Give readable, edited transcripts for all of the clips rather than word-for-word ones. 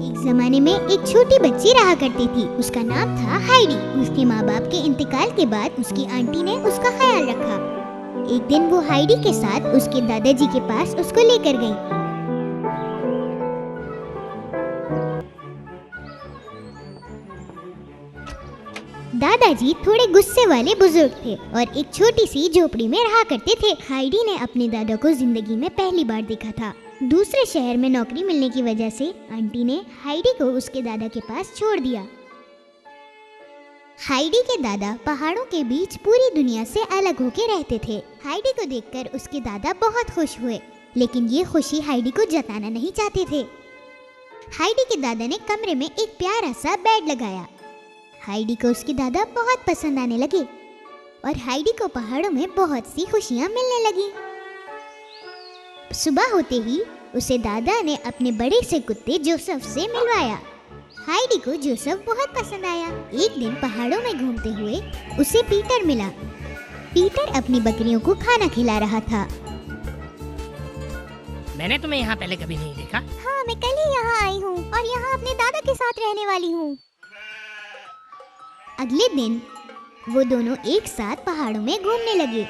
एक जमाने में एक छोटी बच्ची रहा करती थी। उसका नाम था हाइडी। उसके माँ बाप के इंतकाल के बाद उसकी आंटी ने उसका ख्याल रखा। एक दिन वो हाइडी के साथ उसके दादाजी के पास उसको लेकर गई। दादाजी थोड़े गुस्से वाले बुजुर्ग थे और एक छोटी सी झोपड़ी में रहा करते थे। हाइडी ने अपने दादा को जिंदगी में पहली बार देखा था। दूसरे शहर में नौकरी मिलने की वजह से आंटी ने हाइडी को उसके दादा के पास छोड़ दिया। हाइडी के दादा पहाड़ों के बीच पूरी दुनिया से अलग होके रहते थे। हाइडी को देखकर उसके दादा बहुत खुश हुए, लेकिन ये खुशी हाइडी को जताना नहीं चाहते थे। हाइडी के दादा ने कमरे में एक प्यारा सा बेड लगाया। हाइडी को उसके दादा बहुत पसंद आने लगे और हाइडी को पहाड़ों में बहुत सी खुशियां मिलने लगी। सुबह होते ही उसे दादा ने अपने बड़े से कुत्ते जोसेफ से मिलवाया। हाइडी को जोसेफ बहुत पसंद आया। एक दिन पहाड़ों में घूमते हुए उसे पीटर मिला। पीटर अपनी बकरियों को खाना खिला रहा था। मैंने तुम्हें यहाँ पहले कभी नहीं देखा। हाँ, मैं कल ही यहाँ आई हूँ और यहाँ अपने दादा के साथ रहने वाली हूँ। अगले दिन वो दोनों एक साथ पहाड़ों में घूमने लगे।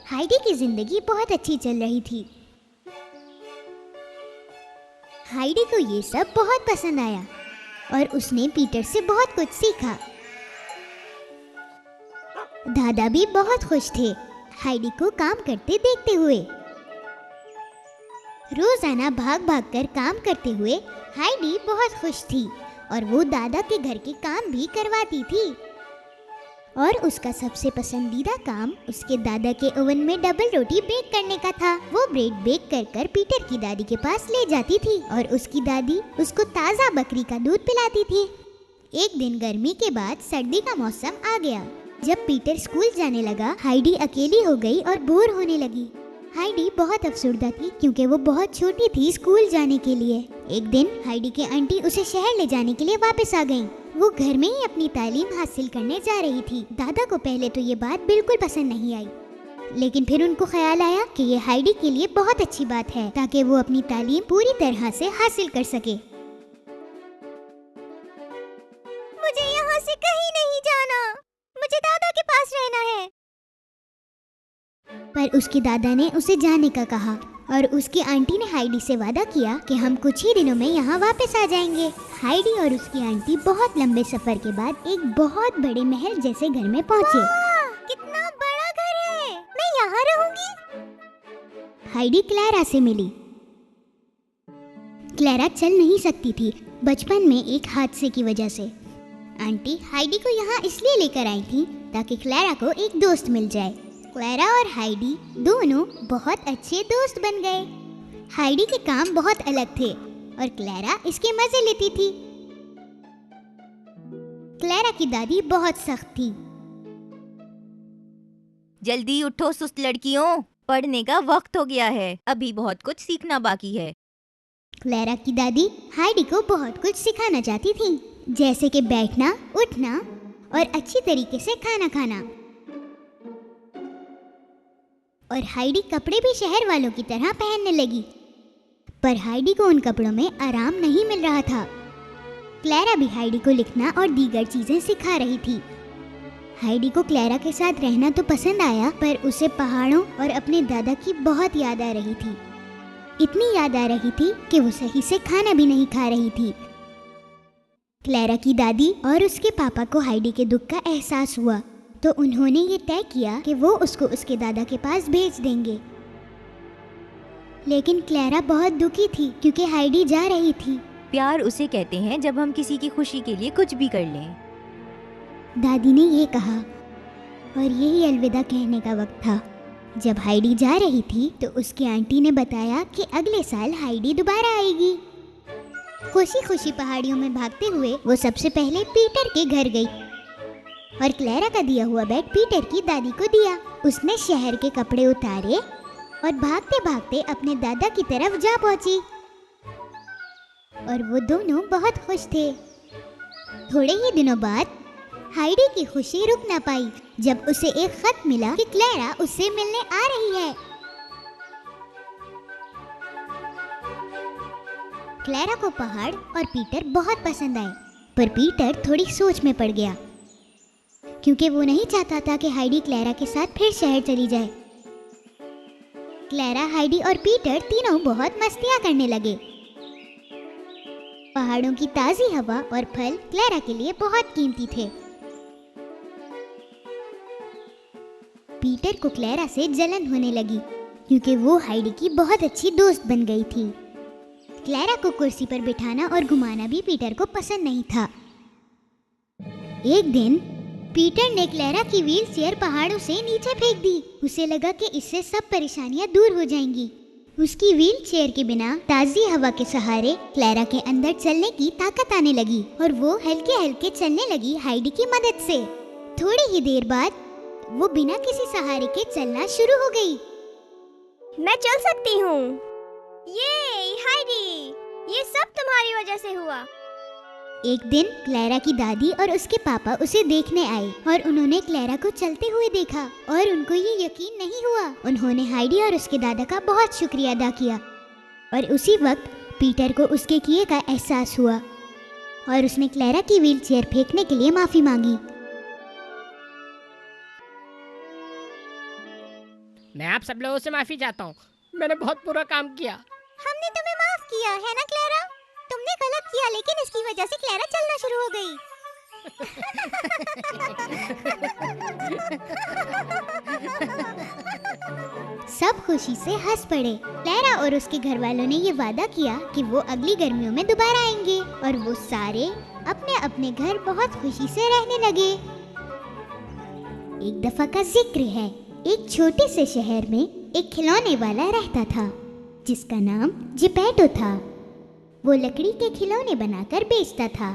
हाइडी की जिंदगी बहुत अच्छी चल रही थी। हाइडी को ये सब बहुत पसंद आया और उसने पीटर से बहुत कुछ सीखा। दादा भी बहुत खुश थे हाइडी को काम करते देखते हुए। रोजाना भाग भाग कर काम करते हुए हाइडी बहुत खुश थी और वो दादा के घर के काम भी करवाती थी। और उसका सबसे पसंदीदा काम उसके दादा के ओवन में डबल रोटी बेक करने का था। वो ब्रेड बेक कर कर पीटर की दादी के पास ले जाती थी और उसकी दादी उसको ताज़ा बकरी का दूध पिलाती थी। एक दिन गर्मी के बाद सर्दी का मौसम आ गया। जब पीटर स्कूल जाने लगा, हाइडी अकेली हो गई और बोर होने लगी। हाइडी बहुत अफसुर्दा थी क्योंकि वो बहुत छोटी थी स्कूल जाने के लिए। एक दिन हाइडी के आंटी उसे शहर ले जाने के लिए वापस आ गईं। वो घर में ही अपनी तालीम हासिल करने जा रही थी। दादा को पहले तो ये बात बिल्कुल पसंद नहीं आई, लेकिन फिर उनको ख्याल आया कि ये हाइडी के लिए बहुत अच्छी बात है ताकि वो अपनी तालीम पूरी तरह से हासिल कर सके। मुझे यहाँ से कहीं नहीं जाना, मुझे दादा के पास रहना है। पर उसके दादा ने उसे जाने का कहा और उसकी आंटी ने हाइडी से वादा किया कि हम कुछ ही दिनों में यहाँ वापस आ जाएंगे। हाइडी और उसकी आंटी बहुत लंबे सफर के बाद एक बहुत बड़े महल जैसे घर में पहुँचे। कितना बड़ा घर है, मैं यहाँ रहूंगी। हाइडी क्लैरा से मिली। क्लैरा चल नहीं सकती थी बचपन में एक हादसे की वजह से। आंटी हाइडी को यहाँ इसलिए लेकर आई थी ताकि क्लैरा को एक दोस्त मिल जाए। क्लैरा और हाइडी दोनों बहुत अच्छे दोस्त बन गए। हाइडी के काम बहुत अलग थे और क्लैरा इसके मजे लेती थी। क्लैरा की दादी बहुत सख्त थी। जल्दी उठो सुस्त लड़कियों, पढ़ने का वक्त हो गया है, अभी बहुत कुछ सीखना बाकी है। क्लैरा की दादी हाइडी को बहुत कुछ सिखाना चाहती थी, जैसे कि बैठना, उठना और अच्छी तरीके से खाना खाना। और हाइडी कपड़े भी शहर वालों की तरह पहनने लगी, पर हाइडी को उन कपड़ों में आराम नहीं मिल रहा था। क्लैरा भी हाइडी को लिखना और दीगर चीजें सिखा रही थी। हाइडी को क्लैरा के साथ रहना तो पसंद आया, पर उसे पहाड़ों और अपने दादा की बहुत याद आ रही थी। इतनी याद आ रही थी कि वो सही से खाना भी नहीं खा रही थी। क्लैरा की दादी और उसके पापा को हाइडी के दुख का एहसास हुआ, तो उन्होंने ये तय किया कि वो उसको उसके दादा के पास भेज देंगे। लेकिन क्लैरा बहुत दुखी थी क्योंकि हाइडी जा रही थी। प्यार उसे कहते हैं जब हम किसी की खुशी के लिए कुछ भी कर लें। दादी ने ये कहा और यही अलविदा कहने का वक्त था। जब हाइडी जा रही थी तो उसकी आंटी ने बताया कि अगले साल हाइडी दोबारा आएगी। खुशी खुशी पहाड़ियों में भागते हुए वो सबसे पहले पीटर के घर गई और क्लैरा का दिया हुआ बैग पीटर की दादी को दिया। उसने शहर के कपड़े उतारे और भागते भागते अपने दादा की तरफ जा पहुंची और वो दोनों बहुत खुश थे। थोड़े ही दिनों बाद हाइडी की खुशी रुक ना पाई जब उसे एक खत मिला कि क्लैरा उससे मिलने आ रही है। क्लैरा को पहाड़ और पीटर बहुत पसंद आए, पर पीटर थोड़ी सोच में पड़ गया क्योंकि वो नहीं चाहता था कि हाइडी क्लैरा के साथ फिर शहर चली जाए। क्लैरा, हाइडी और पीटर तीनों बहुत मस्तियाँ करने लगे। पहाड़ों की ताज़ी हवा और फल क्लैरा के लिए बहुत कीमती थे। पीटर को क्लैरा से जलन होने लगी क्योंकि वो हाइडी की बहुत अच्छी दोस्त बन गई थी। क्लैरा को कुर्सी पर बिठाना और घुमाना भी पीटर को पसंद नहीं था। एक दिन पीटर ने क्लैरा की व्हील चेयर पहाड़ों से नीचे फेंक दी। उसे लगा कि इससे सब परेशानियां दूर हो जाएंगी। उसकी व्हील चेयर के बिना ताज़ी हवा के सहारे क्लैरा के अंदर चलने की ताकत आने लगी और वो हल्के हल्के चलने लगी हाइडी की मदद से। थोड़ी ही देर बाद वो बिना किसी सहारे के चलना शुरू हो गई। मैं चल सकती हूँ। ये हाइडी, ये सब तुम्हारी वजह से हुआ। एक दिन क्लैरा की दादी और उसके पापा उसे देखने आए और उन्होंने क्लैरा को चलते हुए देखा और उनको ये यकीन नहीं हुआ। उन्होंने हाइडी और उसके दादा का बहुत शुक्रिया अदा किया और उसी वक्त पीटर को उसके किए का एहसास हुआ और उसने क्लैरा की व्हील चेयर फेंकने के लिए माफी मांगी। मैं आप सब लोगों से माफी चाहता हूँ, मैंने बहुत बुरा काम किया। हमने तुम्हें माफ किया है ना क्लैरा? तुमने गलत किया लेकिन इसकी वजह से क्लैरा चलना शुरू हो गई। सब खुशी से हंस पड़े। क्लैरा और उसके घर वालों ने ये वादा किया कि वो अगली गर्मियों में दोबारा आएंगे और वो सारे अपने अपने घर बहुत खुशी से रहने लगे। एक दफा का जिक्र है, एक छोटे से शहर में एक खिलौने वाला रहता था जिसका नाम जिपेटो था। वो लकड़ी के खिलौने बनाकर बेचता था।